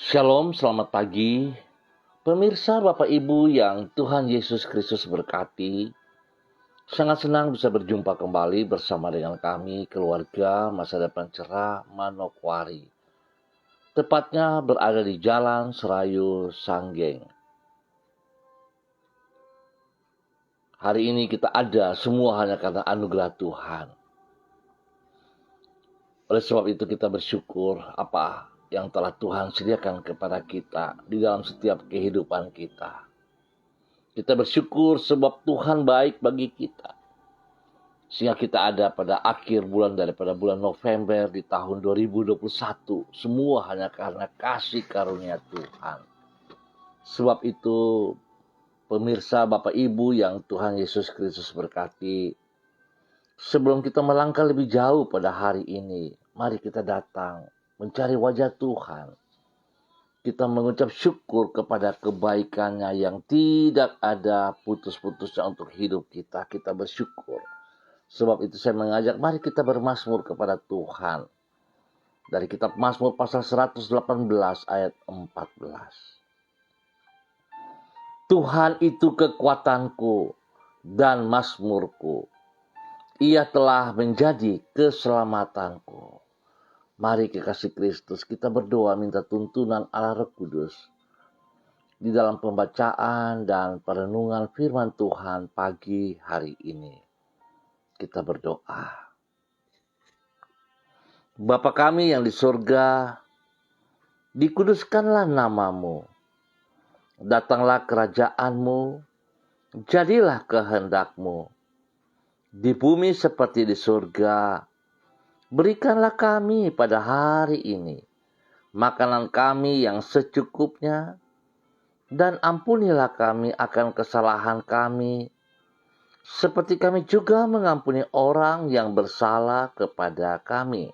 Shalom, selamat pagi. Pemirsa Bapak Ibu yang Tuhan Yesus Kristus berkati, sangat senang bisa berjumpa kembali bersama dengan kami, keluarga Masa Depan Cerah Manokwari. Tepatnya berada di Jalan Serayu Sanggeng. Hari ini kita ada semua hanya karena anugerah Tuhan. Oleh sebab itu kita bersyukur apa yang telah Tuhan sediakan kepada kita di dalam setiap kehidupan kita. Kita bersyukur sebab Tuhan baik bagi kita. Sehingga kita ada pada akhir bulan daripada bulan November di tahun 2021. Semua hanya karena kasih karunia Tuhan. Sebab itu pemirsa Bapak Ibu yang Tuhan Yesus Kristus berkati. Sebelum kita melangkah lebih jauh pada hari ini, mari kita datang mencari wajah Tuhan. Kita mengucap syukur kepada kebaikannya yang tidak ada putus-putusnya untuk hidup kita. Kita bersyukur. Sebab itu saya mengajak, mari kita bermazmur kepada Tuhan. Dari kitab Mazmur pasal 118 ayat 14. Tuhan itu kekuatanku dan mazmurku. Ia telah menjadi keselamatanku. Mari kekasih Kristus, kita berdoa minta tuntunan Allah Roh Kudus di dalam pembacaan dan perenungan firman Tuhan pagi hari ini. Kita berdoa. Bapa kami yang di surga, dikuduskanlah namamu. Datanglah kerajaanmu, jadilah kehendakmu. Di bumi seperti di surga, berikanlah kami pada hari ini makanan kami yang secukupnya, dan ampunilah kami akan kesalahan kami, seperti kami juga mengampuni orang yang bersalah kepada kami.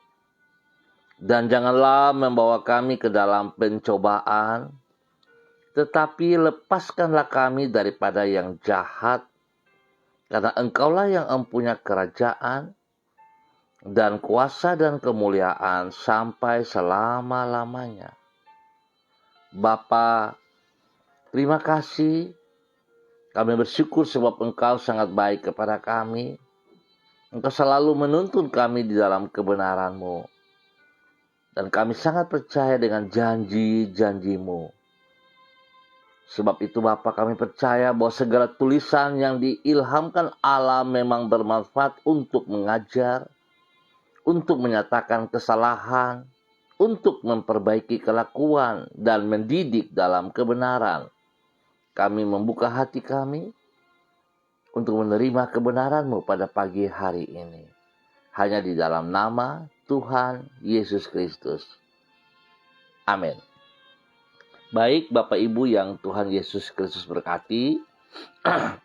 Dan janganlah membawa kami ke dalam pencobaan, tetapi lepaskanlah kami daripada yang jahat, karena Engkaulah yang mempunyai kerajaan dan kuasa dan kemuliaan sampai selama-lamanya. Bapa, terima kasih. Kami bersyukur sebab Engkau sangat baik kepada kami. Engkau selalu menuntun kami di dalam kebenaran-Mu. Dan kami sangat percaya dengan janji-janji-Mu. Sebab itu Bapa, kami percaya bahwa segala tulisan yang diilhamkan Allah memang bermanfaat untuk mengajar, untuk menyatakan kesalahan, untuk memperbaiki kelakuan, dan mendidik dalam kebenaran. Kami membuka hati kami untuk menerima kebenaran-Mu pada pagi hari ini. Hanya di dalam nama Tuhan Yesus Kristus. Amin. Baik Bapak Ibu yang Tuhan Yesus Kristus berkati.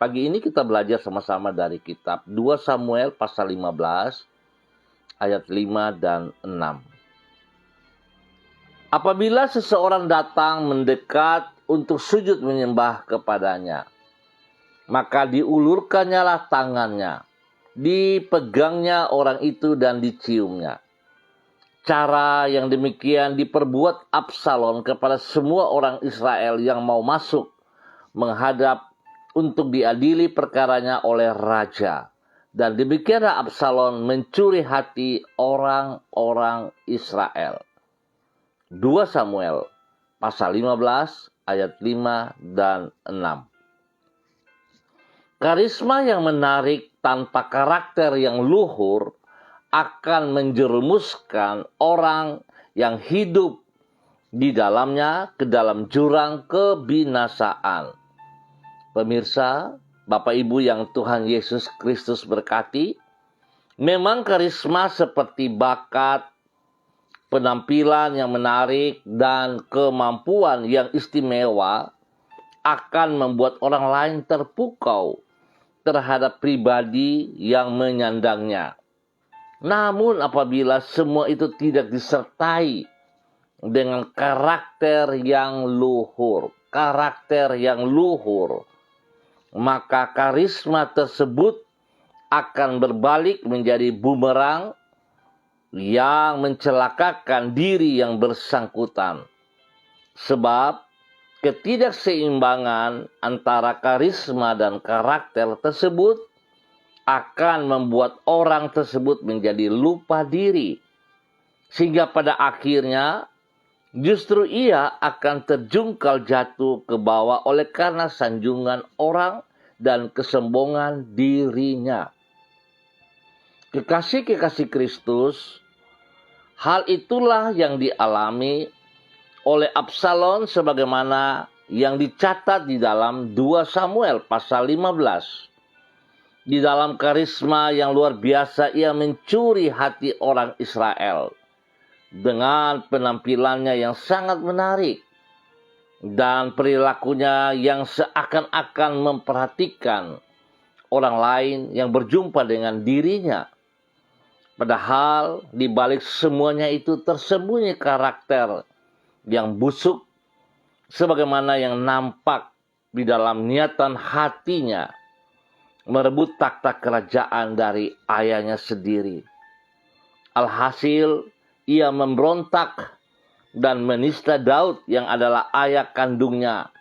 Pagi ini kita belajar sama-sama dari kitab 2 Samuel pasal 15 ayat 5 dan 6. Apabila seseorang datang mendekat untuk sujud menyembah kepadanya, maka diulurkannyalah tangannya, dipegangnya orang itu dan diciumnya. Cara yang demikian diperbuat Absalom kepada semua orang Israel yang mau masuk menghadap untuk diadili perkaranya oleh raja. Dan demikianlah Absalom mencuri hati orang-orang Israel. 2 Samuel pasal 15 ayat 5 dan 6. Karisma yang menarik tanpa karakter yang luhur akan menjerumuskan orang yang hidup di dalamnya ke dalam jurang kebinasaan. Pemirsa, Bapak Ibu yang Tuhan Yesus Kristus berkati, memang karisma seperti bakat, penampilan yang menarik, dan kemampuan yang istimewa akan membuat orang lain terpukau terhadap pribadi yang menyandangnya. Namun apabila semua itu tidak disertai dengan karakter yang luhur, maka karisma tersebut akan berbalik menjadi bumerang yang mencelakakan diri yang bersangkutan. Sebab ketidakseimbangan antara karisma dan karakter tersebut akan membuat orang tersebut menjadi lupa diri, sehingga pada akhirnya justru ia akan terjungkal jatuh ke bawah oleh karena sanjungan orang dan kesombongan dirinya. Kekasih-kekasih Kristus, hal itulah yang dialami oleh Absalom sebagaimana yang dicatat di dalam 2 Samuel pasal 15. Di dalam karisma yang luar biasa ia mencuri hati orang Israel dengan penampilannya yang sangat menarik dan perilakunya yang seakan-akan memperhatikan orang lain yang berjumpa dengan dirinya. Padahal di balik semuanya itu tersembunyi karakter yang busuk sebagaimana yang nampak di dalam niatan hatinya merebut takhta kerajaan dari ayahnya sendiri. Alhasil ia memberontak dan menista Daud yang adalah ayah kandungnya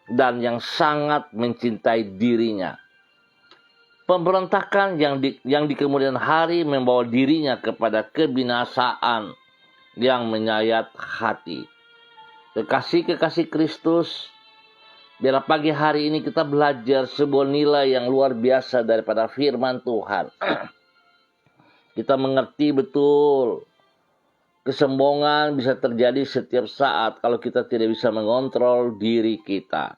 dan yang sangat mencintai dirinya. Pemberontakan yang di kemudian hari membawa dirinya kepada kebinasaan yang menyayat hati. Kekasih-kekasih Kristus, biar pagi hari ini kita belajar sebuah nilai yang luar biasa daripada firman Tuhan. Kita mengerti betul kesombongan bisa terjadi setiap saat kalau kita tidak bisa mengontrol diri kita.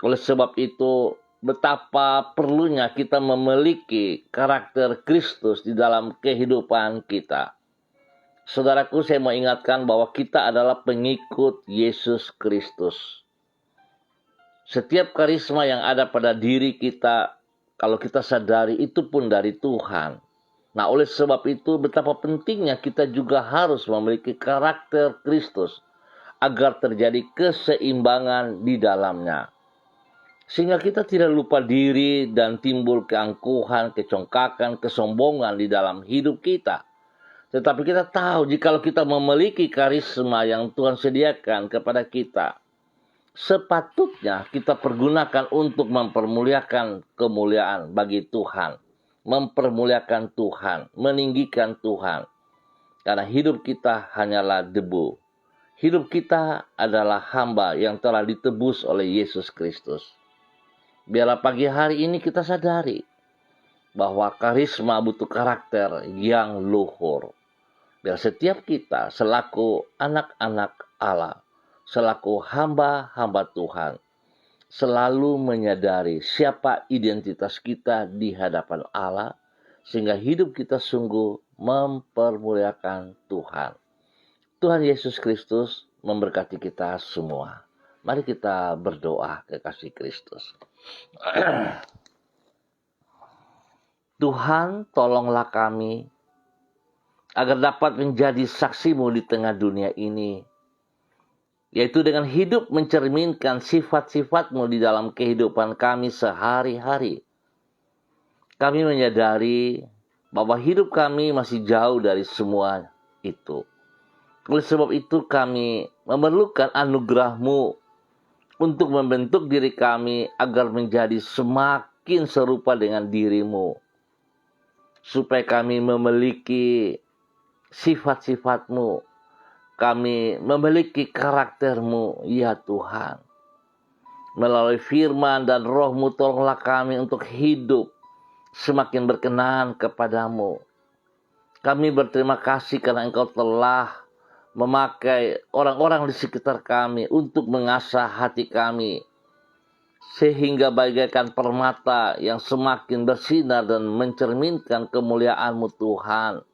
Oleh sebab itu, betapa perlunya kita memiliki karakter Kristus di dalam kehidupan kita. Saudaraku, saya mau ingatkan bahwa kita adalah pengikut Yesus Kristus. Setiap karisma yang ada pada diri kita, kalau kita sadari itu pun dari Tuhan. Nah, oleh sebab itu betapa pentingnya kita juga harus memiliki karakter Kristus agar terjadi keseimbangan di dalamnya. Sehingga kita tidak lupa diri dan timbul keangkuhan, kecongkakan, kesombongan di dalam hidup kita. Tetapi kita tahu jikalau kita memiliki karisma yang Tuhan sediakan kepada kita, sepatutnya kita pergunakan untuk mempermuliakan kemuliaan bagi Tuhan. Mempermuliakan Tuhan, meninggikan Tuhan. Karena hidup kita hanyalah debu. Hidup kita adalah hamba yang telah ditebus oleh Yesus Kristus. Biarlah pagi hari ini kita sadari bahwa karisma butuh karakter yang luhur. Biar setiap kita selaku anak-anak Allah, selaku hamba-hamba Tuhan, selalu menyadari siapa identitas kita di hadapan Allah, sehingga hidup kita sungguh mempermuliakan Tuhan. Tuhan Yesus Kristus memberkati kita semua. Mari kita berdoa, kekasih Kristus. Tuhan, tolonglah kami agar dapat menjadi saksi-Mu di tengah dunia ini, yaitu dengan hidup mencerminkan sifat-sifat-Mu di dalam kehidupan kami sehari-hari. Kami menyadari bahwa hidup kami masih jauh dari semua itu. Oleh sebab itu kami memerlukan anugerah-Mu untuk membentuk diri kami agar menjadi semakin serupa dengan diri-Mu. Supaya kami memiliki sifat-sifat-Mu, kami memiliki karakter-Mu, ya Tuhan. Melalui firman dan Roh-Mu, tolonglah kami untuk hidup semakin berkenan kepadamu. Kami berterima kasih karena Engkau telah memakai orang-orang di sekitar kami untuk mengasah hati kami, sehingga bagaikan permata yang semakin bersinar dan mencerminkan kemuliaan-Mu Tuhan.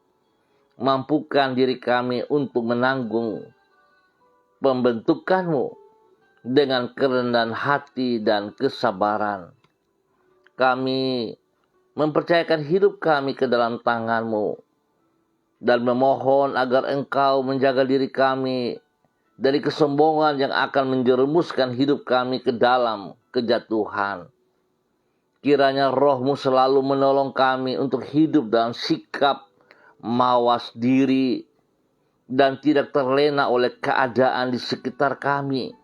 Mampukan diri kami untuk menanggung pembentukan-Mu dengan kerendahan hati dan kesabaran. Kami mempercayakan hidup kami ke dalam tangan-Mu dan memohon agar Engkau menjaga diri kami dari kesombongan yang akan menjerumuskan hidup kami ke dalam kejatuhan. Kiranya Roh-Mu selalu menolong kami untuk hidup dalam sikap mawas diri dan tidak terlena oleh keadaan di sekitar kami.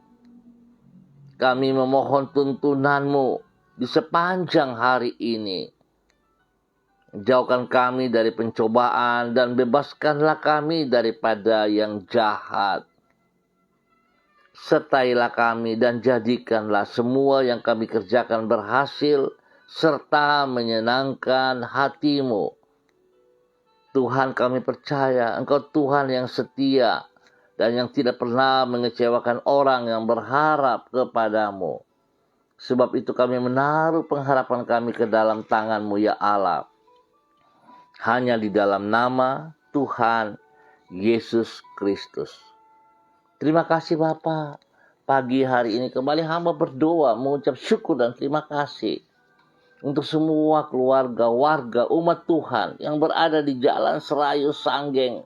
Kami memohon tuntunan-Mu di sepanjang hari ini. Jauhkan kami dari pencobaan dan bebaskanlah kami daripada yang jahat. Sertailah kami dan jadikanlah semua yang kami kerjakan berhasil serta menyenangkan hati-Mu. Tuhan, kami percaya Engkau Tuhan yang setia dan yang tidak pernah mengecewakan orang yang berharap kepadamu. Sebab itu kami menaruh pengharapan kami ke dalam tangan-Mu ya Allah. Hanya di dalam nama Tuhan Yesus Kristus. Terima kasih Bapa. Pagi hari ini kembali hamba berdoa, mengucap syukur dan terima kasih untuk semua keluarga, warga, umat Tuhan yang berada di Jalan Serayu Sanggeng.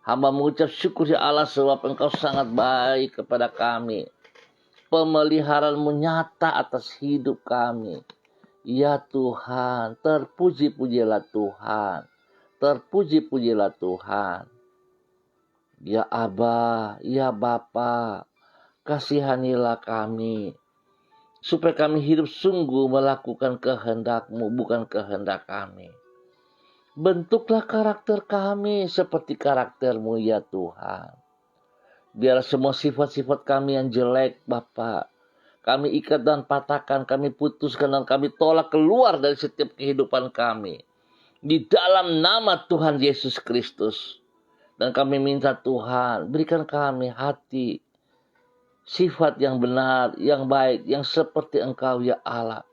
Hamba mengucap syukur ya Allah sebab Engkau sangat baik kepada kami. Pemeliharaan-Mu nyata atas hidup kami. Ya Tuhan, terpuji-pujilah Tuhan. Terpuji-pujilah Tuhan. Ya Aba, ya Bapa, kasihanilah kami, supaya kami hidup sungguh melakukan kehendak-Mu, bukan kehendak kami. Bentuklah karakter kami seperti karakter-Mu ya Tuhan. Biar semua sifat-sifat kami yang jelek, Bapa, kami ikat dan patahkan, kami putuskan dan kami tolak keluar dari setiap kehidupan kami. Di dalam nama Tuhan Yesus Kristus. Dan kami minta Tuhan, berikan kami hati, sifat yang benar, yang baik, yang seperti Engkau ya Allah.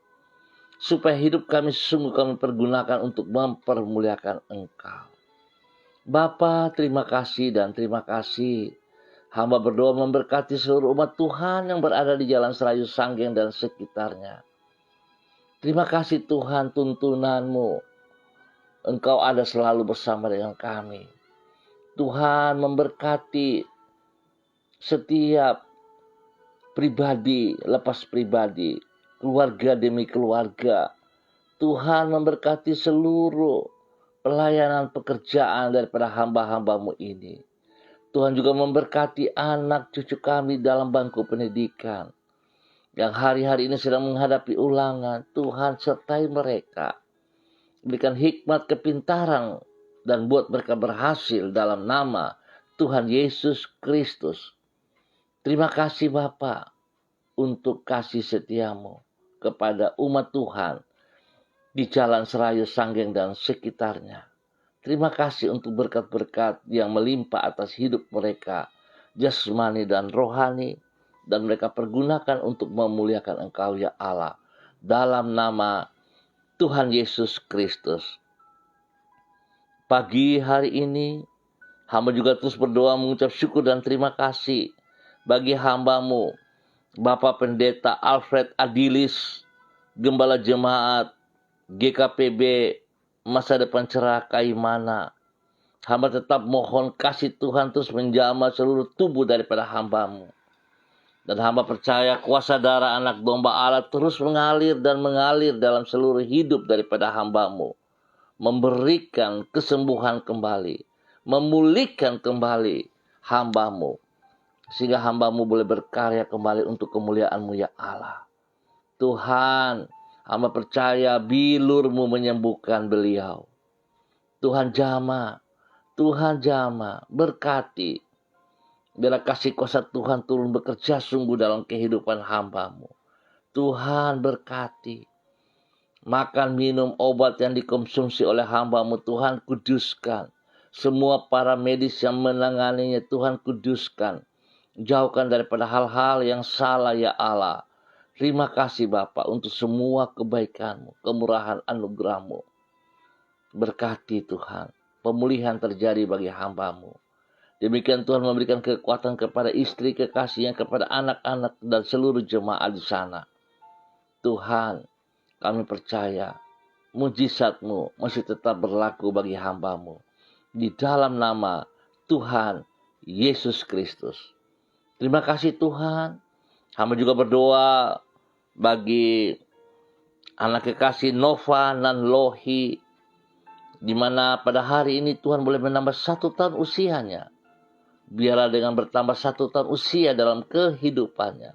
Supaya hidup kami sungguh kami pergunakan untuk mempermuliakan Engkau. Bapa, terima kasih dan terima kasih. Hamba berdoa memberkati seluruh umat Tuhan yang berada di Jalan Serayu Sanggeng dan sekitarnya. Terima kasih Tuhan, tuntunan-Mu. Engkau ada selalu bersama dengan kami. Tuhan memberkati setiap pribadi lepas pribadi, keluarga demi keluarga. Tuhan memberkati seluruh pelayanan pekerjaan daripada hamba-hamba-Mu ini. Tuhan juga memberkati anak cucu kami dalam bangku pendidikan yang hari-hari ini sedang menghadapi ulangan. Tuhan sertai mereka. Berikan hikmat kepintaran dan buat mereka berhasil dalam nama Tuhan Yesus Kristus. Terima kasih Bapa untuk kasih setia-Mu kepada umat Tuhan di Jalan Serayu Sanggeng dan sekitarnya. Terima kasih untuk berkat-berkat yang melimpah atas hidup mereka, jasmani dan rohani, dan mereka pergunakan untuk memuliakan Engkau ya Allah. Dalam nama Tuhan Yesus Kristus. Pagi hari ini, hamba juga terus berdoa mengucap syukur dan terima kasih bagi hamba-Mu, Bapak Pendeta Alfred Adilis, Gembala Jemaat GKPB Masa Depan Cerah Kaimana. Hamba tetap mohon kasih Tuhan terus menjamah seluruh tubuh daripada hamba-Mu. Dan hamba percaya kuasa darah anak domba Allah terus mengalir dan mengalir dalam seluruh hidup daripada hamba-Mu. Memberikan kesembuhan kembali, memulihkan kembali hamba-Mu, sehingga hamba-Mu boleh berkarya kembali untuk kemuliaan-Mu ya Allah. Tuhan, hamba percaya bilur-Mu menyembuhkan beliau. Tuhan jamah, berkati. Biarlah kasih kuasa Tuhan turun bekerja sungguh dalam kehidupan hamba-Mu. Tuhan berkati. Makan, minum, obat yang dikonsumsi oleh hamba-Mu Tuhan kuduskan. Semua para medis yang menanganinya Tuhan kuduskan. Jauhkan daripada hal-hal yang salah ya Allah. Terima kasih Bapa untuk semua kebaikan-Mu, kemurahan anugerah-Mu. Berkati Tuhan, pemulihan terjadi bagi hamba-Mu. Demikian Tuhan memberikan kekuatan kepada istri kekasihnya, kepada anak-anak dan seluruh jemaat di sana. Tuhan, kami percaya mujizat-Mu masih tetap berlaku bagi hamba-Mu. Di dalam nama Tuhan Yesus Kristus. Terima kasih Tuhan. Hamba juga berdoa bagi anak kekasih Nova dan Lohi, di mana pada hari ini Tuhan boleh menambah 1 tahun usianya. Biarlah dengan bertambah 1 tahun usia dalam kehidupannya,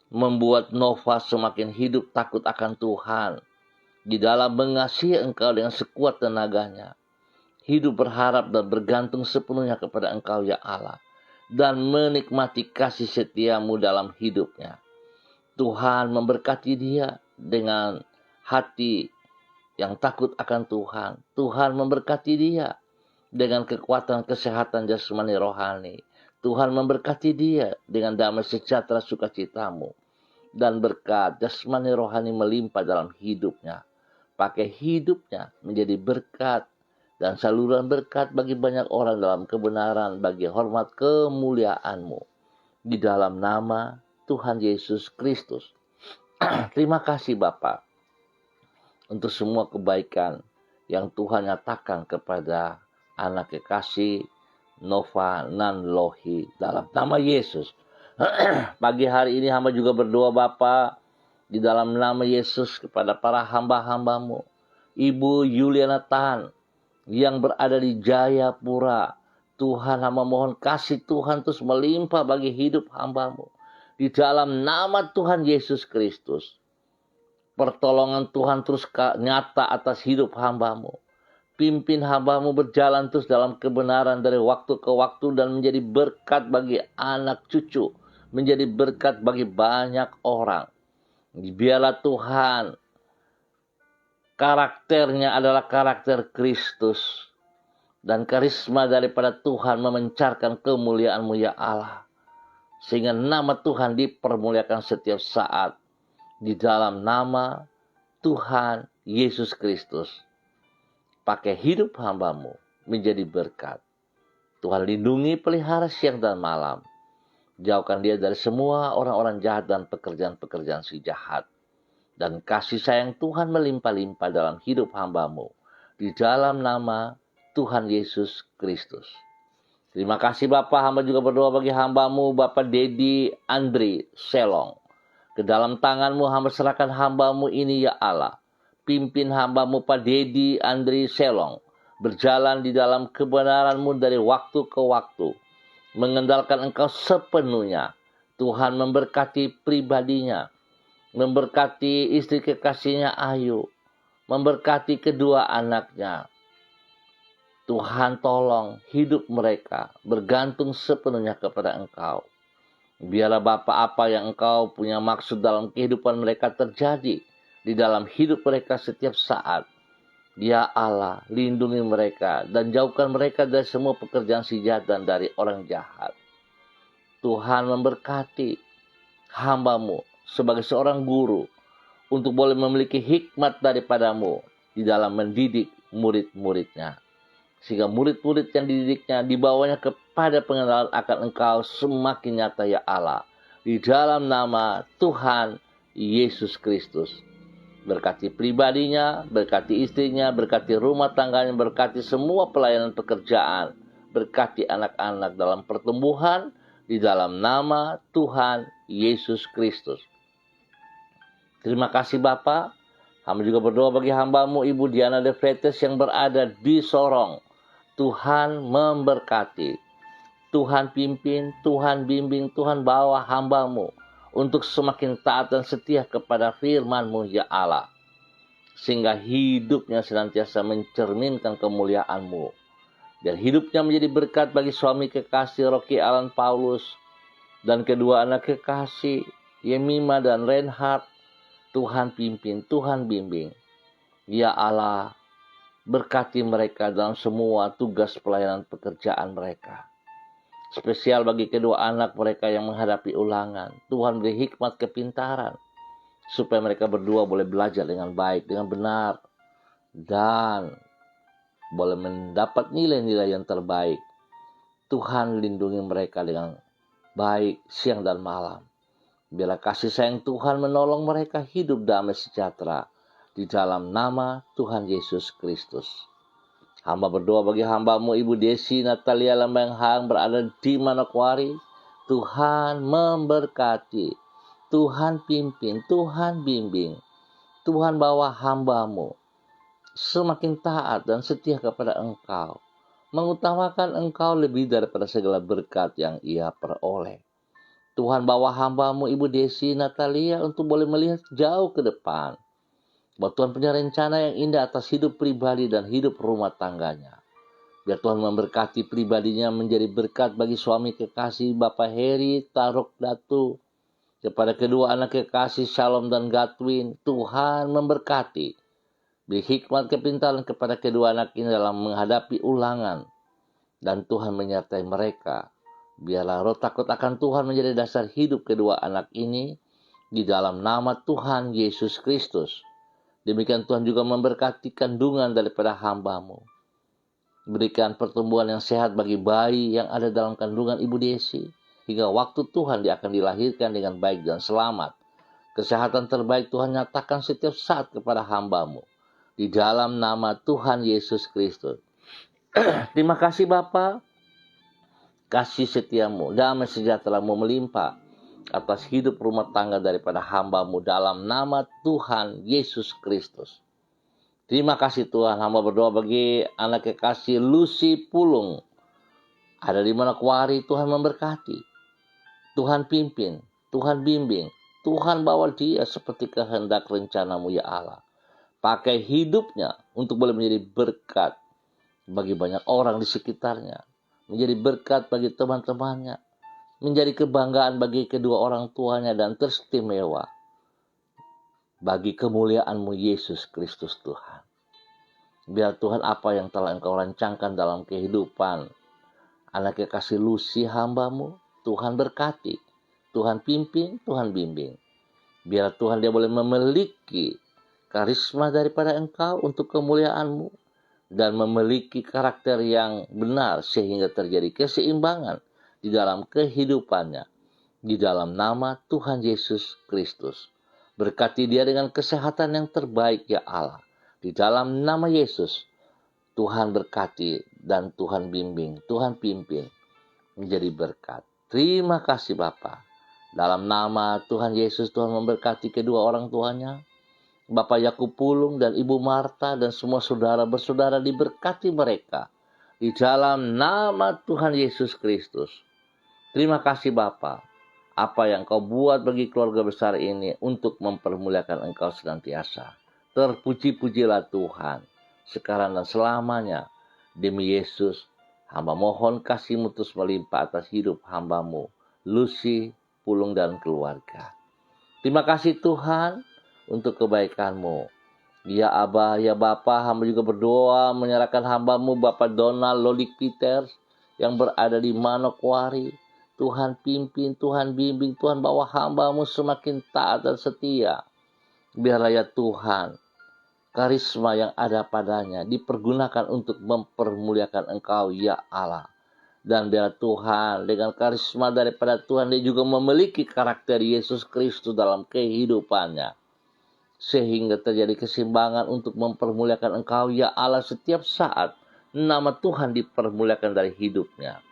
membuat Nova semakin hidup takut akan Tuhan, di dalam mengasihi Engkau dengan sekuat tenaganya. Hidup berharap dan bergantung sepenuhnya kepada Engkau ya Allah, dan menikmati kasih setiamu dalam hidupnya. Tuhan memberkati dia dengan hati yang takut akan Tuhan. Tuhan memberkati dia dengan kekuatan kesehatan jasmani rohani. Tuhan memberkati dia dengan damai sejahtera sukacitamu. Dan berkat jasmani rohani melimpah dalam hidupnya. Pakai hidupnya menjadi berkat dan saluran berkat bagi banyak orang dalam kebenaran, bagi hormat kemuliaan-Mu. Di dalam nama Tuhan Yesus Kristus. Terima kasih Bapa untuk semua kebaikan yang Tuhan nyatakan kepada anak kekasih Nova Nanlohi dalam nama Yesus. Pagi hari ini hamba juga berdoa Bapa di dalam nama Yesus kepada para hamba-hambamu. Ibu Yuliana Tan yang berada di Jayapura. Tuhan, hamba mohon kasih Tuhan terus melimpah bagi hidup hambamu. Di dalam nama Tuhan Yesus Kristus. Pertolongan Tuhan terus nyata atas hidup hambamu. Pimpin hambamu berjalan terus dalam kebenaran dari waktu ke waktu dan menjadi berkat bagi anak cucu. Menjadi berkat bagi banyak orang. Biarlah Tuhan karakternya adalah karakter Kristus. Dan karisma daripada Tuhan memancarkan kemuliaan-Mu ya Allah. Sehingga nama Tuhan dipermuliakan setiap saat. Di dalam nama Tuhan Yesus Kristus. Pakai hidup hambamu menjadi berkat. Tuhan lindungi, pelihara siang dan malam. Jauhkan dia dari semua orang-orang jahat dan pekerjaan-pekerjaan si jahat. Dan kasih sayang Tuhan melimpah-limpah dalam hidup hambamu. Di dalam nama Tuhan Yesus Kristus. Terima kasih Bapak, hamba juga berdoa bagi hambamu Bapak Dedi Andri Selong. Ke dalam tangan-Mu hamba serahkan hamba-Mu ini ya Allah. Pimpin hamba-Mu Pak Dedi Andri Selong. Berjalan di dalam kebenaran-Mu dari waktu ke waktu. Mengendalikan Engkau sepenuhnya. Tuhan memberkati pribadinya. Memberkati istri kekasihnya Ayu. Memberkati kedua anaknya. Tuhan tolong hidup mereka bergantung sepenuhnya kepada Engkau. Biarlah Bapa apa yang Engkau punya maksud dalam kehidupan mereka terjadi di dalam hidup mereka setiap saat. Ya Allah, lindungi mereka dan jauhkan mereka dari semua pekerjaan si jahat dan dari orang jahat. Tuhan memberkati hamba-Mu sebagai seorang guru untuk boleh memiliki hikmat daripada-Mu di dalam mendidik murid-muridnya. Sehingga murid-murid yang dididiknya dibawanya kepada pengenalan akan Engkau semakin nyata ya Allah. Di dalam nama Tuhan Yesus Kristus. Berkati pribadinya, berkati istrinya, berkati rumah tangganya, berkati semua pelayanan pekerjaan. Berkati anak-anak dalam pertumbuhan di dalam nama Tuhan Yesus Kristus. Terima kasih Bapa. Hamba juga berdoa bagi hamba-Mu Ibu Diana De Freitas yang berada di Sorong. Tuhan memberkati, Tuhan pimpin, Tuhan bimbing, Tuhan bawa hamba-Mu untuk semakin taat dan setia kepada firman-Mu ya Allah. Sehingga hidupnya senantiasa mencerminkan kemuliaan-Mu. Dan hidupnya menjadi berkat bagi suami kekasih Rocky Alan Paulus dan kedua anak kekasih Yemima dan Reinhard. Tuhan pimpin, Tuhan bimbing. Ya Allah, berkati mereka dalam semua tugas pelayanan pekerjaan mereka. Spesial bagi kedua anak mereka yang menghadapi ulangan. Tuhan beri hikmat kepintaran. Supaya mereka berdua boleh belajar dengan baik, dengan benar. Dan boleh mendapat nilai-nilai yang terbaik. Tuhan lindungi mereka dengan baik siang dan malam. Biarlah kasih sayang Tuhan menolong mereka hidup damai sejahtera. Di dalam nama Tuhan Yesus Kristus. Hamba berdoa bagi hamba-Mu Ibu Desi Natalia Lambang Hang berada di Manokwari. Tuhan memberkati. Tuhan pimpin. Tuhan bimbing. Tuhan bawa hamba-Mu semakin taat dan setia kepada Engkau. mengutamakan Engkau lebih daripada segala berkat yang ia peroleh. Tuhan, bawa hamba-Mu Ibu Desi Natalia untuk boleh melihat jauh ke depan. Bahwa Tuhan punya rencana yang indah atas hidup pribadi dan hidup rumah tangganya. Biar Tuhan memberkati pribadinya menjadi berkat bagi suami kekasih Bapak Heri Tarok Datu. Kepada kedua anak kekasih Shalom dan Gatwin, Tuhan memberkati. Beri hikmat kepintaran kepada kedua anak ini dalam menghadapi ulangan. Dan Tuhan menyertai mereka. Biarlah roh takut akan Tuhan menjadi dasar hidup kedua anak ini. Di dalam nama Tuhan Yesus Kristus. Demikian Tuhan juga memberkati kandungan daripada hamba-Mu. Berikan pertumbuhan yang sehat bagi bayi yang ada dalam kandungan Ibu Desi. Hingga waktu Tuhan dia akan dilahirkan dengan baik dan selamat. Kesehatan terbaik Tuhan nyatakan setiap saat kepada hamba-Mu. Di dalam nama Tuhan Yesus Kristus. Terima kasih Bapa. Kasih setiamu, damai sejahtera-Mu melimpah atas hidup rumah tangga daripada hamba-Mu dalam nama Tuhan Yesus Kristus. Terima kasih Tuhan. Hamba berdoa bagi anak kekasih Lucy Pulung. Ada di Manokwari, Tuhan memberkati. Tuhan pimpin, Tuhan bimbing, Tuhan bawa dia seperti kehendak rencana-Mu ya Allah. Pakai hidupnya untuk boleh menjadi berkat bagi banyak orang di sekitarnya. Menjadi berkat bagi teman-temannya. Menjadi kebanggaan bagi kedua orang tuanya dan teristimewa. Bagi kemuliaan-Mu Yesus Kristus Tuhan. Biar Tuhan apa yang telah Engkau rancangkan dalam kehidupan anak kekasih Lucy hamba-Mu, Tuhan berkati, Tuhan pimpin, Tuhan bimbing. Biar Tuhan dia boleh memiliki karisma daripada Engkau untuk kemuliaan-Mu. Dan memiliki karakter yang benar sehingga terjadi keseimbangan di dalam kehidupannya. Di dalam nama Tuhan Yesus Kristus. Berkati dia dengan kesehatan yang terbaik ya Allah. Di dalam nama Yesus, Tuhan berkati dan Tuhan bimbing, Tuhan pimpin menjadi berkat. Terima kasih Bapa. Dalam nama Tuhan Yesus, Tuhan memberkati kedua orang tuanya. Bapak Yakub Pulung dan Ibu Marta dan semua saudara bersaudara diberkati mereka. Di dalam nama Tuhan Yesus Kristus. Terima kasih Bapa. Apa yang Kau buat bagi keluarga besar ini untuk mempermuliakan Engkau senantiasa. Terpuji-pujilah Tuhan. Sekarang dan selamanya. Demi Yesus. Hamba mohon kasih-Mu terus melimpah atas hidup hamba-Mu, Lucy Pulung dan keluarga. Terima kasih Tuhan untuk kebaikan-Mu. Ya Abah, ya Bapa, hamba juga berdoa menyerahkan hamba-Mu Bapak Donald Lolik Peters yang berada di Manokwari. Tuhan pimpin, Tuhan bimbing, Tuhan bawa hamba-Mu semakin taat dan setia. Biarlah ya Tuhan, karisma yang ada padanya dipergunakan untuk mempermuliakan Engkau ya Allah. Dan biar Tuhan dengan karisma daripada Tuhan dia juga memiliki karakter Yesus Kristus dalam kehidupannya. Sehingga terjadi keseimbangan untuk mempermuliakan Engkau ya Allah setiap saat. Nama Tuhan dipermuliakan dari hidupnya.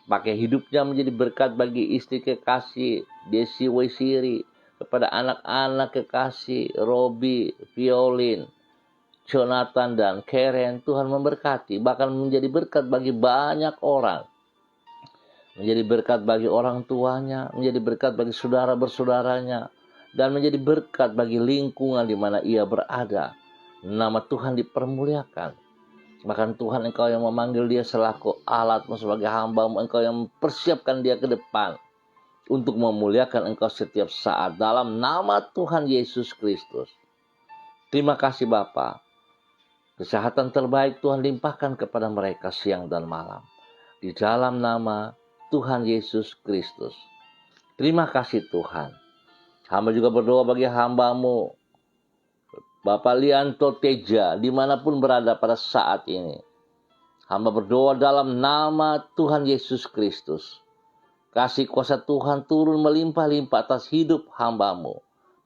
Pakai hidupnya menjadi berkat bagi istri kekasih Desi Waisiri. Kepada anak-anak kekasih Robi, Violin, Jonathan dan Karen, Tuhan memberkati. Bahkan menjadi berkat bagi banyak orang. Menjadi berkat bagi orang tuanya, menjadi berkat bagi saudara bersaudaranya, dan menjadi berkat bagi lingkungan di mana ia berada. Nama Tuhan dipermuliakan. Bahkan Tuhan Engkau yang memanggil dia selaku alat-Mu sebagai hamba-Mu, Engkau yang mempersiapkan dia ke depan. Untuk memuliakan Engkau setiap saat dalam nama Tuhan Yesus Kristus. Terima kasih Bapa. Kesehatan terbaik Tuhan limpahkan kepada mereka siang dan malam. Di dalam nama Tuhan Yesus Kristus. Terima kasih Tuhan. Hamba juga berdoa bagi hamba-Mu Bapak Lianto Teja dimanapun berada pada saat ini. Hamba berdoa dalam nama Tuhan Yesus Kristus. Kasih kuasa Tuhan turun melimpah-limpah atas hidup hamba-Mu,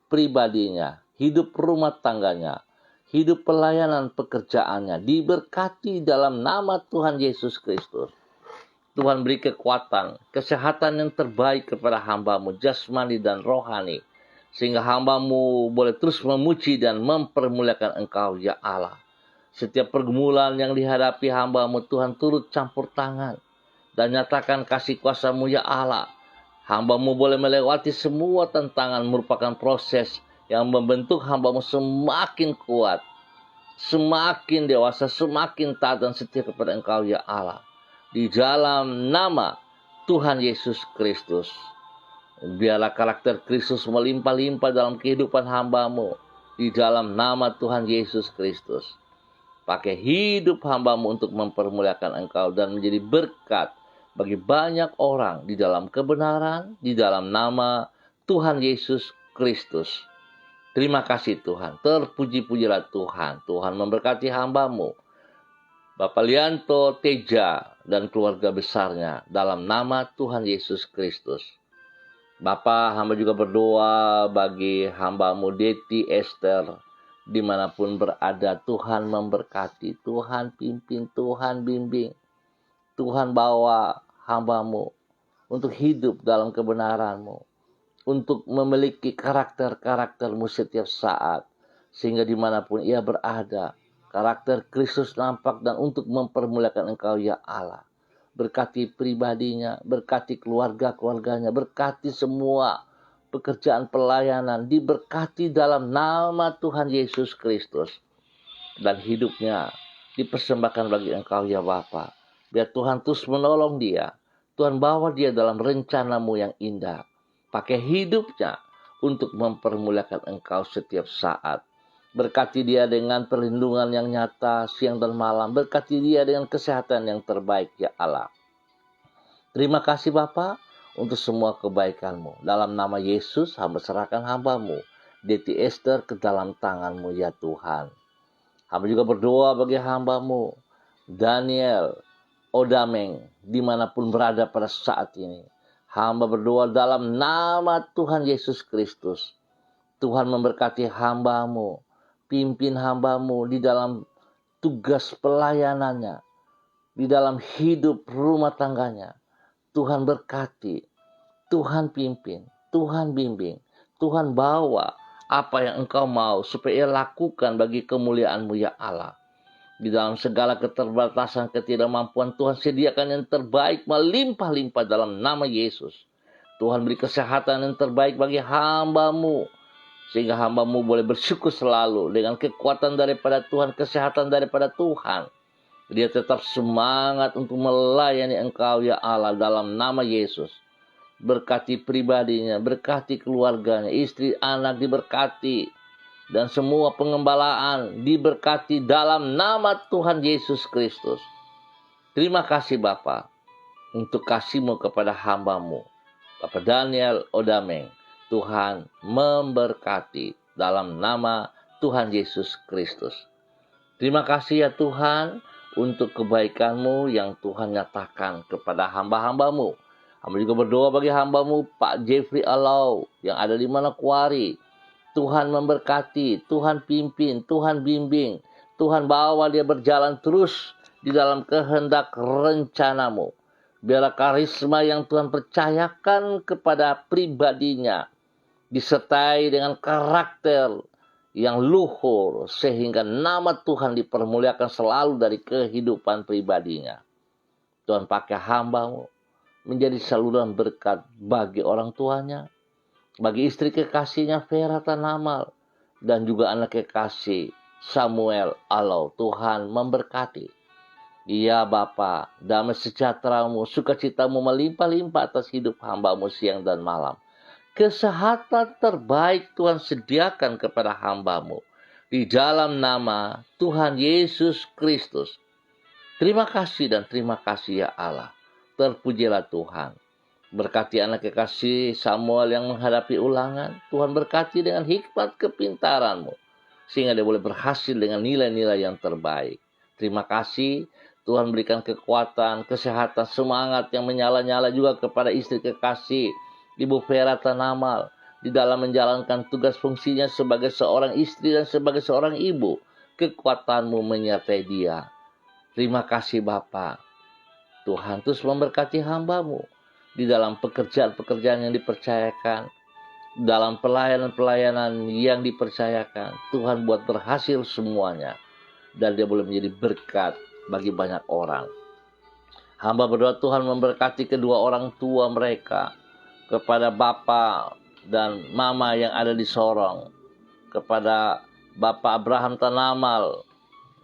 pribadinya, hidup rumah tangganya, hidup pelayanan pekerjaannya, diberkati dalam nama Tuhan Yesus Kristus. Tuhan beri kekuatan, kesehatan yang terbaik kepada hamba-Mu, jasmani dan rohani, sehingga hamba-Mu boleh terus memuji dan mempermuliakan Engkau, ya Allah. Setiap pergumulan yang dihadapi hamba-Mu, Tuhan turut campur tangan dan nyatakan kasih kuasa-Mu ya Allah. Hamba-Mu boleh melewati semua tantangan, merupakan proses yang membentuk hamba-Mu semakin kuat, semakin dewasa, semakin taat dan setia kepada Engkau ya Allah. Di dalam nama Tuhan Yesus Kristus, biarlah karakter Kristus melimpah-limpah dalam kehidupan hamba-Mu. Di dalam nama Tuhan Yesus Kristus, pakai hidup hamba-Mu untuk mempermuliakan Engkau dan menjadi berkat bagi banyak orang di dalam kebenaran, di dalam nama Tuhan Yesus Kristus. Terima kasih Tuhan, terpuji-pujilah Tuhan. Tuhan memberkati hamba-Mu, Bapak Lianto Teja dan keluarga besarnya dalam nama Tuhan Yesus Kristus. Bapak, hamba juga berdoa bagi hamba-Mu Deti Esther, dimanapun berada. Tuhan memberkati, Tuhan pimpin, Tuhan bimbing, Tuhan bawa hamba-Mu untuk hidup dalam kebenaran-Mu, untuk memiliki karakter-karakter-Mu setiap saat, sehingga dimanapun ia berada, karakter Kristus nampak dan untuk mempermuliakan Engkau ya Allah. Berkati pribadinya, berkati keluarga-keluarganya, berkati semua pekerjaan pelayanan, diberkati dalam nama Tuhan Yesus Kristus. Dan hidupnya dipersembahkan bagi Engkau ya Bapa. Biar Tuhan terus menolong dia, Tuhan bawa dia dalam rencana-Mu yang indah. Pakai hidupnya untuk mempermuliakan Engkau setiap saat. Berkati dia dengan perlindungan yang nyata siang dan malam. Berkati dia dengan kesehatan yang terbaik ya Allah. Terima kasih Bapa untuk semua kebaikan-Mu. Dalam nama Yesus, hamba serahkan hamba-Mu, Deti Esther, ke dalam tangan-Mu ya Tuhan. Hamba juga berdoa bagi hamba-Mu, Daniel Odameng, dimanapun berada pada saat ini. Hamba berdoa dalam nama Tuhan Yesus Kristus. Tuhan memberkati hamba-Mu, pimpin hamba-Mu di dalam tugas pelayanannya, di dalam hidup rumah tangganya. Tuhan berkati, Tuhan pimpin, Tuhan bimbing, Tuhan bawa apa yang Engkau mau supaya ia lakukan bagi kemuliaan-Mu ya Allah. Di dalam segala keterbatasan, ketidakmampuan, Tuhan sediakan yang terbaik melimpah-limpah dalam nama Yesus. Tuhan beri kesehatan yang terbaik bagi hamba-Mu, sehingga hamba-Mu boleh bersyukur selalu dengan kekuatan daripada Tuhan, kesehatan daripada Tuhan. Dia tetap semangat untuk melayani Engkau ya Allah dalam nama Yesus. Berkati pribadinya, berkati keluarganya, istri, anak diberkati. Dan semua pengembalaan diberkati dalam nama Tuhan Yesus Kristus. Terima kasih Bapa untuk kasih-Mu kepada hamba-Mu, Bapak Daniel Odameng. Tuhan memberkati dalam nama Tuhan Yesus Kristus. Terima kasih ya Tuhan untuk kebaikan-Mu yang Tuhan nyatakan kepada hamba-hamba-Mu. Hamba juga berdoa bagi hamba-Mu Pak Jeffrey Alau yang ada di Manokwari. Tuhan memberkati, Tuhan pimpin, Tuhan bimbing, Tuhan bawa dia berjalan terus di dalam kehendak rencana-Mu. Biarlah karisma yang Tuhan percayakan kepada pribadinya disertai dengan karakter yang luhur, sehingga nama Tuhan dipermuliakan selalu dari kehidupan pribadinya. Tuhan pakai hamba-Mu menjadi saluran berkat bagi orang tuanya, bagi istri kekasihnya Vera Tanamal, dan juga anak kekasih Samuel Alau. Tuhan memberkati. Ya Bapa, damai sejahtera-Mu, sukacita-Mu melimpah-limpah atas hidup hamba-Mu siang dan malam. Kesehatan terbaik Tuhan sediakan kepada hamba-Mu. Di dalam nama Tuhan Yesus Kristus. Terima kasih dan terima kasih ya Allah. Terpujilah Tuhan. Berkati anak kekasih Samuel yang menghadapi ulangan. Tuhan berkati dengan hikmat kepintaran-Mu, sehingga dia boleh berhasil dengan nilai-nilai yang terbaik. Terima kasih. Tuhan berikan kekuatan, kesehatan, semangat yang menyala-nyala juga kepada istri kekasih Ibu Vera Tanamal di dalam menjalankan tugas fungsinya sebagai seorang istri dan sebagai seorang ibu. Kekuatan-Mu menyertai dia. Terima kasih Bapa. Tuhan terus memberkati hamba-Mu di dalam pekerjaan-pekerjaan yang dipercayakan, dalam pelayanan-pelayanan yang dipercayakan. Tuhan buat berhasil semuanya. dan dia boleh menjadi berkat bagi banyak orang. Hamba berdoa Tuhan memberkati kedua orang tua mereka, kepada Bapa dan Mama yang ada di Sorong, kepada Bapak Abraham Tanamal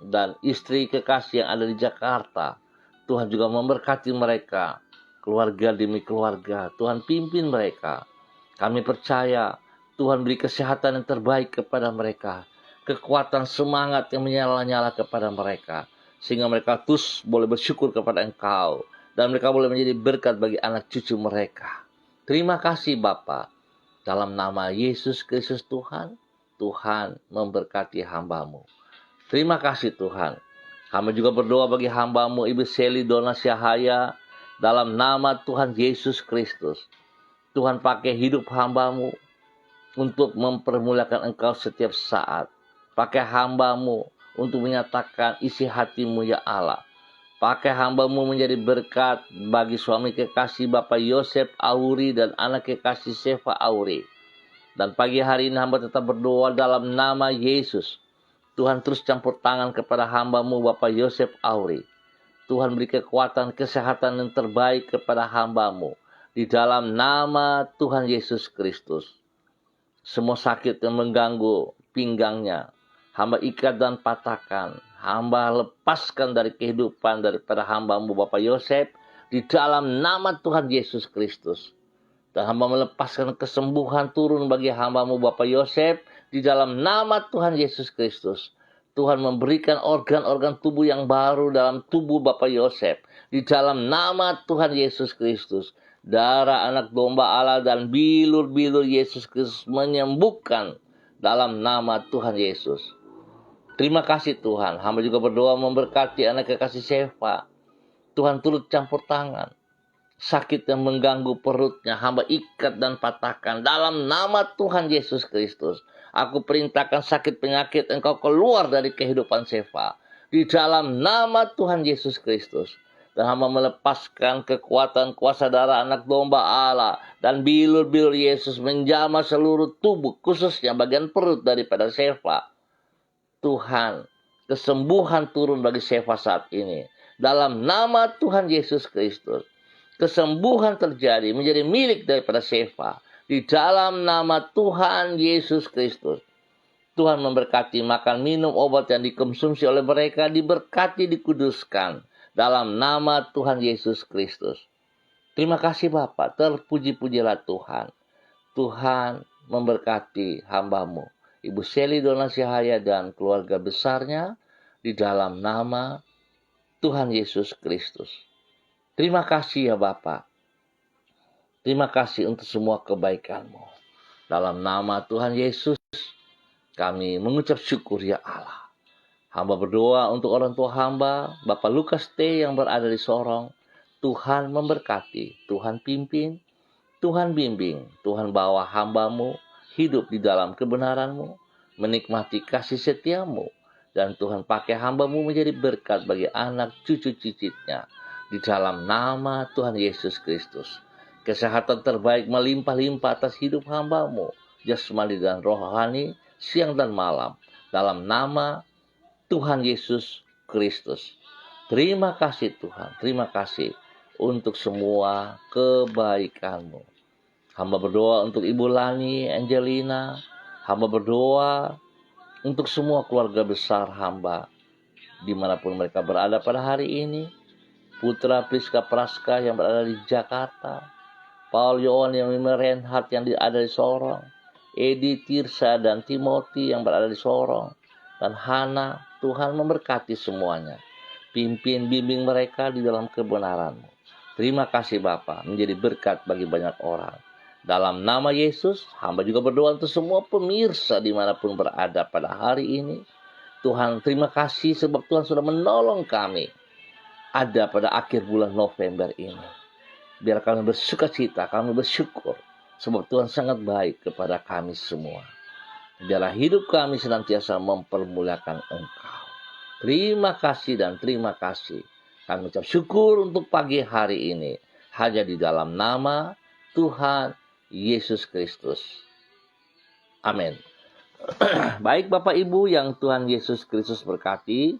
dan istri kekasih yang ada di Jakarta. Tuhan juga memberkati mereka, keluarga demi keluarga. Tuhan pimpin mereka. Kami percaya Tuhan beri kesehatan yang terbaik kepada mereka, kekuatan semangat yang menyala-nyala kepada mereka, sehingga mereka terus boleh bersyukur kepada Engkau, dan mereka boleh menjadi berkat bagi anak cucu mereka. Terima kasih Bapa. Dalam nama Yesus Kristus Tuhan, Tuhan memberkati hamba-Mu. Terima kasih Tuhan. Hamba juga berdoa bagi hamba-Mu Ibu Seli Dona Syahaya, dalam nama Tuhan Yesus Kristus. Tuhan pakai hidup hamba-Mu untuk mempermuliakan Engkau setiap saat. Pakai hamba-Mu untuk menyatakan isi hati-Mu ya Allah. Pakai hamba-Mu menjadi berkat bagi suami kekasih Bapak Yosef Auri dan anak kekasih Seva Auri. Dan pagi hari ini hamba tetap berdoa dalam nama Yesus. Tuhan terus campur tangan kepada hamba-Mu Bapak Yosef Auri. Tuhan beri kekuatan, kesehatan yang terbaik kepada hamba-Mu. Di dalam nama Tuhan Yesus Kristus. Semua sakit yang mengganggu pinggangnya, hamba ikat dan patahkan. Hamba lepaskan dari kehidupan daripada hamba-Mu Bapak Yosef di dalam nama Tuhan Yesus Kristus. Dan hamba melepaskan kesembuhan turun bagi hamba-Mu Bapak Yosef di dalam nama Tuhan Yesus Kristus. Tuhan memberikan organ-organ tubuh yang baru dalam tubuh Bapak Yosef di dalam nama Tuhan Yesus Kristus. Darah anak domba Allah dan bilur-bilur Yesus Kristus menyembuhkan dalam nama Tuhan Yesus. Terima kasih Tuhan. Hamba juga berdoa memberkati anak kekasih Seva. Tuhan turut campur tangan. Sakit yang mengganggu perutnya, hamba ikat dan patahkan dalam nama Tuhan Yesus Kristus. Aku perintahkan sakit penyakit engkau keluar dari kehidupan Seva di dalam nama Tuhan Yesus Kristus. Dan hamba melepaskan kekuatan kuasa darah anak domba Allah dan bilur-bilur Yesus menjamah seluruh tubuh, khususnya bagian perut daripada Seva. Tuhan, kesembuhan turun bagi Seva saat ini. Dalam nama Tuhan Yesus Kristus. Kesembuhan terjadi menjadi milik daripada Seva. Di dalam nama Tuhan Yesus Kristus. Tuhan memberkati makan minum obat yang dikonsumsi oleh mereka, diberkati, dikuduskan. Dalam nama Tuhan Yesus Kristus. Terima kasih Bapa, terpuji-pujilah Tuhan. Tuhan memberkati hamba-Mu Ibu Seli Dona Syahaya dan keluarga besarnya di dalam nama Tuhan Yesus Kristus. Terima kasih ya Bapa. Terima kasih untuk semua kebaikan-Mu. Dalam nama Tuhan Yesus kami mengucap syukur ya Allah. Hamba berdoa untuk orang tua hamba, Bapak Lukas T. yang berada di Sorong. Tuhan memberkati, Tuhan pimpin, Tuhan bimbing, Tuhan bawa hamba-Mu hidup di dalam kebenaran-Mu, menikmati kasih setia-Mu, dan Tuhan pakai hamba-Mu menjadi berkat bagi anak cucu cicitnya. Di dalam nama Tuhan Yesus Kristus. Kesehatan terbaik melimpah-limpah atas hidup hamba-Mu, jasmani dan rohani, siang dan malam. Dalam nama Tuhan Yesus Kristus. Terima kasih Tuhan, terima kasih untuk semua kebaikan-Mu. Hamba berdoa untuk Ibu Lani, Angelina. Hamba berdoa untuk semua keluarga besar hamba, dimanapun mereka berada pada hari ini. Putra Priska Praska yang berada di Jakarta. Paul Yohan yang Renhat yang ada di Sorong. Edi, Tirsa, dan Timothy yang berada di Sorong. Dan Hana, Tuhan memberkati semuanya. Pimpin, bimbing mereka di dalam kebenaran-Mu. Terima kasih Bapa, menjadi berkat bagi banyak orang. Dalam nama Yesus, hamba juga berdoa untuk semua pemirsa dimanapun berada pada hari ini. Tuhan, terima kasih sebab Tuhan sudah menolong kami ada pada akhir bulan November ini. Biar kami bersuka cita, kami bersyukur sebab Tuhan sangat baik kepada kami semua. Biarlah hidup kami senantiasa mempermuliakan Engkau. Terima kasih dan terima kasih. Kami ucap syukur untuk pagi hari ini. Hanya di dalam nama Tuhan Yesus Kristus. Amin. Baik Bapak Ibu yang Tuhan Yesus Kristus berkati,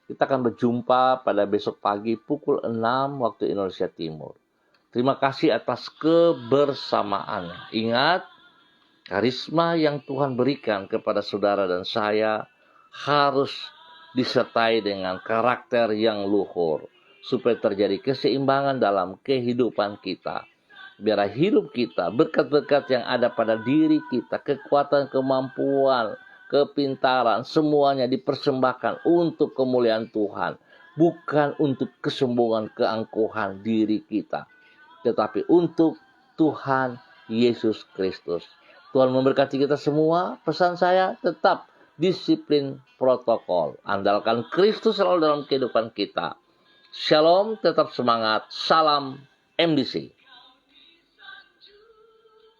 kita akan berjumpa pada besok pagi pukul 6 waktu Indonesia Timur. Terima kasih atas kebersamaannya. Ingat, karisma yang Tuhan berikan kepada saudara dan saya harus disertai dengan karakter yang luhur, supaya terjadi keseimbangan dalam kehidupan kita. Biar hidup kita, berkat-berkat yang ada pada diri kita, kekuatan, kemampuan, kepintaran, semuanya dipersembahkan untuk kemuliaan Tuhan. Bukan untuk kesombongan, keangkuhan diri kita, tetapi untuk Tuhan Yesus Kristus. Tuhan memberkati kita semua. Pesan saya, tetap disiplin protokol. Andalkan Kristus selalu dalam kehidupan kita. Shalom, tetap semangat. Salam MDC.